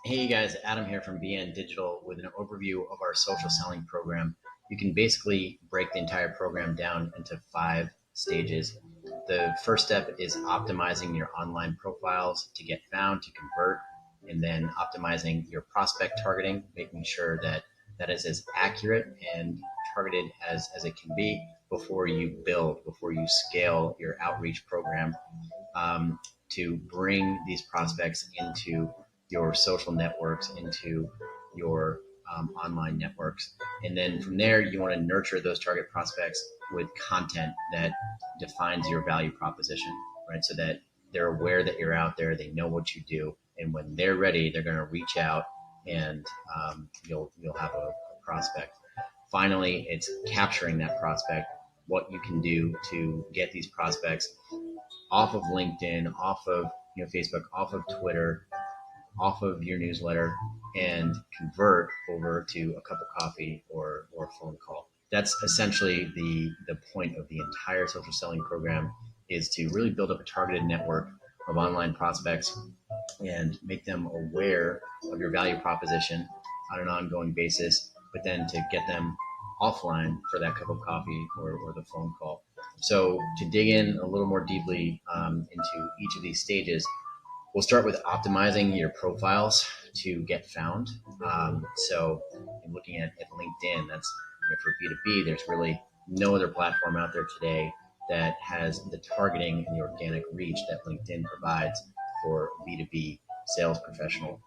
Hey guys, Adam here from BN.Digital with an overview of our social selling program. You can basically break the entire program down into 5 stages. The first step is optimizing your online profiles to get found, to convert, and then optimizing your prospect targeting, making sure that that is as accurate and targeted as it can be before you scale your outreach program to bring these prospects into your social networks, into your online networks. And then from there, you want to nurture those target prospects with content that defines your value proposition, right? So that they're aware that you're out there, they know what you do, and when they're ready, they're going to reach out and you'll have a prospect. Finally, it's capturing that prospect, what you can do to get these prospects off of LinkedIn, off of Facebook, off of Twitter, off of your newsletter, and convert over to a cup of coffee or a phone call. That's essentially the point of the entire social selling program, is to really build up a targeted network of online prospects and make them aware of your value proposition on an ongoing basis, but then to get them offline for that cup of coffee or the phone call. So to dig in a little more deeply into each of these stages, we'll start with optimizing your profiles to get found. So in looking at LinkedIn, that's for B2B, there's really no other platform out there today that has the targeting and the organic reach that LinkedIn provides for B2B sales professional.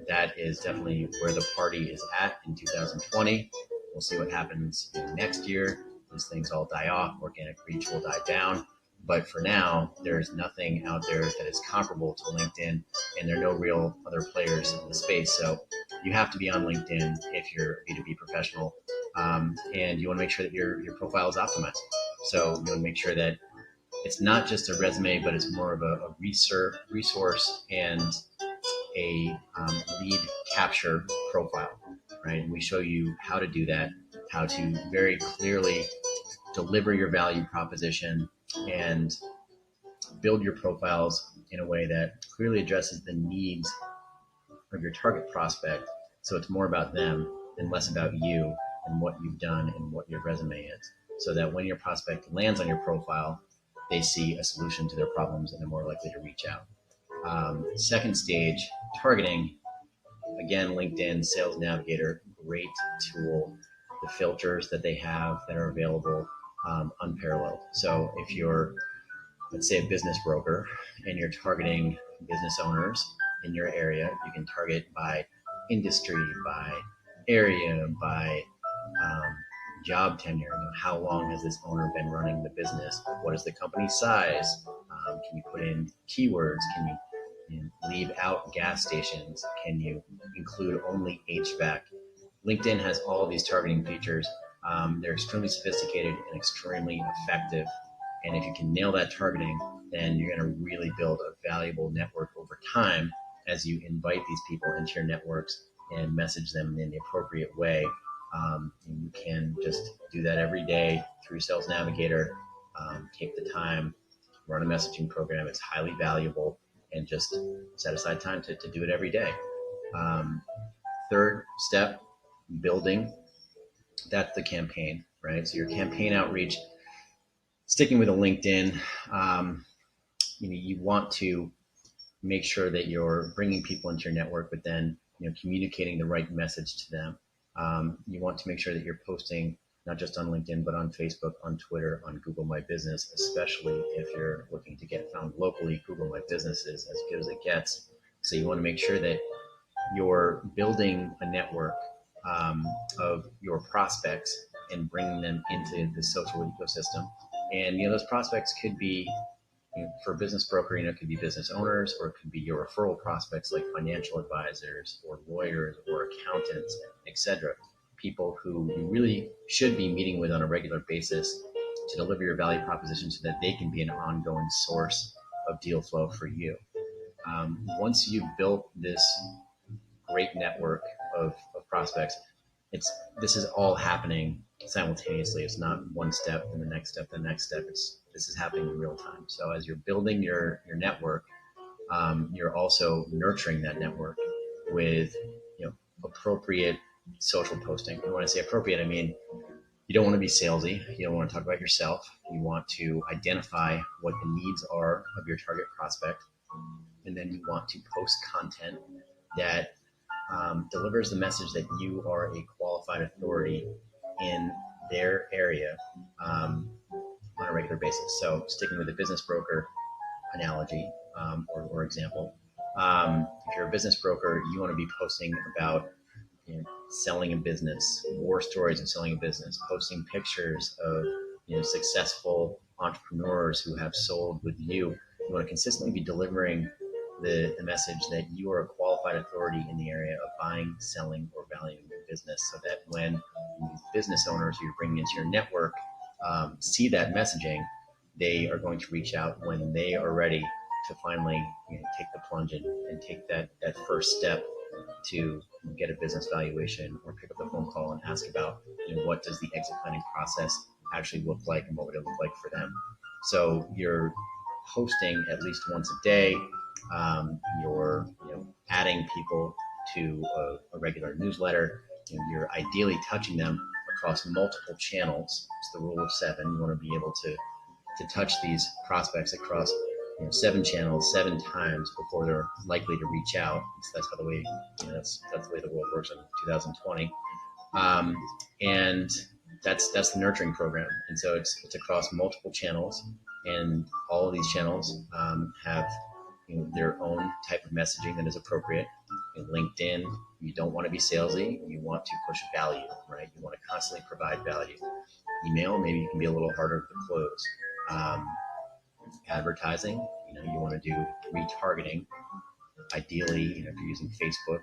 That is definitely where the party is at in 2020. We'll see what happens next year. These things all die off, organic reach will die down. But for now, there's nothing out there that is comparable to LinkedIn, and there are no real other players in the space. So you have to be on LinkedIn if you're a B2B professional, and you want to make sure that your profile is optimized. So you want to make sure that it's not just a resume, but it's more of a resource and a lead capture profile, right? And we show you how to do that, how to very clearly deliver your value proposition and build your profiles in a way that clearly addresses the needs of your target prospect. So it's more about them and less about you and what you've done and what your resume is. So that when your prospect lands on your profile, they see a solution to their problems and they're more likely to reach out. Second stage, targeting. Again, LinkedIn Sales Navigator, great tool. The filters that they have that are available, unparalleled. So if you're, let's say, a business broker and you're targeting business owners in your area, you can target by industry, by area, by job tenure. How long has this owner been running the business? What is the company size? Can you put in keywords? Can you leave out gas stations? Can you include only HVAC? LinkedIn has all these targeting features. They're extremely sophisticated and extremely effective. And if you can nail that targeting, then you're going to really build a valuable network over time as you invite these people into your networks and message them in the appropriate way. And you can just do that every day through Sales Navigator. Take the time, run a messaging program. It's highly valuable, and just set aside time to do it every day. Third step, building. That's the campaign, right? So your campaign outreach, sticking with a LinkedIn, you want to make sure that you're bringing people into your network, but then communicating the right message to them. You want to make sure that you're posting not just on LinkedIn, but on Facebook, on Twitter, on Google My Business, especially if you're looking to get found locally. Google My Business is as good as it gets. So you want to make sure that you're building a network of your prospects and bringing them into the social ecosystem. And those prospects could be, for a business broker, it could be business owners, or it could be your referral prospects like financial advisors or lawyers or accountants, etc. People who you really should be meeting with on a regular basis to deliver your value proposition so that they can be an ongoing source of deal flow for you. Once you've built this great network of prospects, this is all happening simultaneously. It's not one step and the next step, the next step. This is happening in real time. So as you're building your network, you're also nurturing that network. with appropriate social posting. And when I say appropriate, I mean you don't want to be salesy. You don't want to talk about yourself. You want to identify what the needs are of your target prospect, and then you want to post content that delivers the message that you are a qualified authority in their area on a regular basis. So sticking with the business broker analogy or example, if you're a business broker, you want to be posting about selling a business, war stories of selling a business, posting pictures of successful entrepreneurs who have sold with you. You want to consistently be delivering the message that you are a qualified authority in the area of buying, selling, or valuing your business, so that when these business owners you're bringing into your network see that messaging, they are going to reach out when they are ready to finally take the plunge and take that first step to get a business valuation or pick up the phone call and ask about what does the exit planning process actually look like and what would it look like for them. So you're posting at least once a day. You're adding people to a regular newsletter. You're ideally touching them across multiple channels. It's the rule of 7. You want to be able to touch these prospects across 7 channels 7 times before they're likely to reach out. So that's how the way that's the way the world works in 2020. And that's the nurturing program. And so it's across multiple channels, and all of these channels have their own type of messaging that is appropriate. In LinkedIn, you don't want to be salesy. You want to push value, right? You want to constantly provide value. Email, maybe you can be a little harder to close. Advertising, you want to do retargeting. Ideally, if you're using Facebook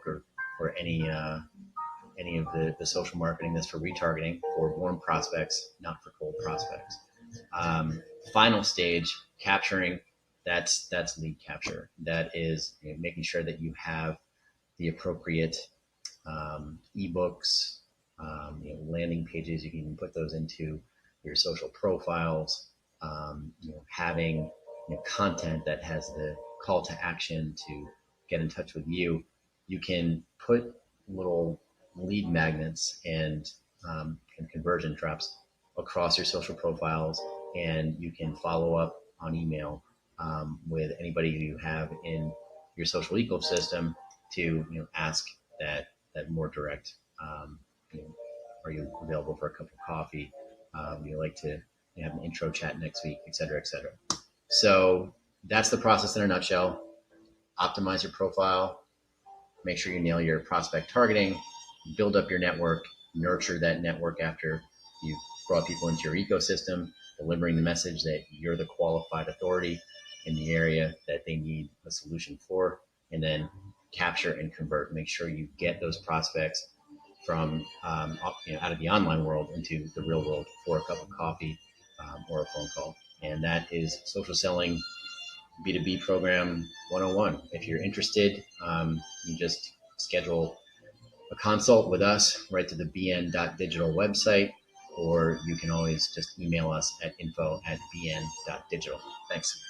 or any of the social marketing that's for retargeting for warm prospects, not for cold prospects. Final stage, capturing. That's lead capture. That is making sure that you have the appropriate ebooks, landing pages. You can even put those into your social profiles. Having content that has the call to action to get in touch with you. You can put little lead magnets and conversion traps across your social profiles, and you can follow up on email with anybody you have in your social ecosystem to ask that more direct. Are you available for a cup of coffee? You like to have an intro chat next week, et cetera, et cetera. So that's the process in a nutshell. Optimize your profile, make sure you nail your prospect targeting, build up your network, nurture that network after you've brought people into your ecosystem, delivering the message that you're the qualified authority in the area that they need a solution for, and then capture and convert. Make sure you get those prospects from out of the online world into the real world for a cup of coffee or a phone call. And that is Social Selling B2B Program 101. If you're interested, you just schedule a consult with us right to the BN.Digital website, or you can always just email us at info@bn.digital. Thanks.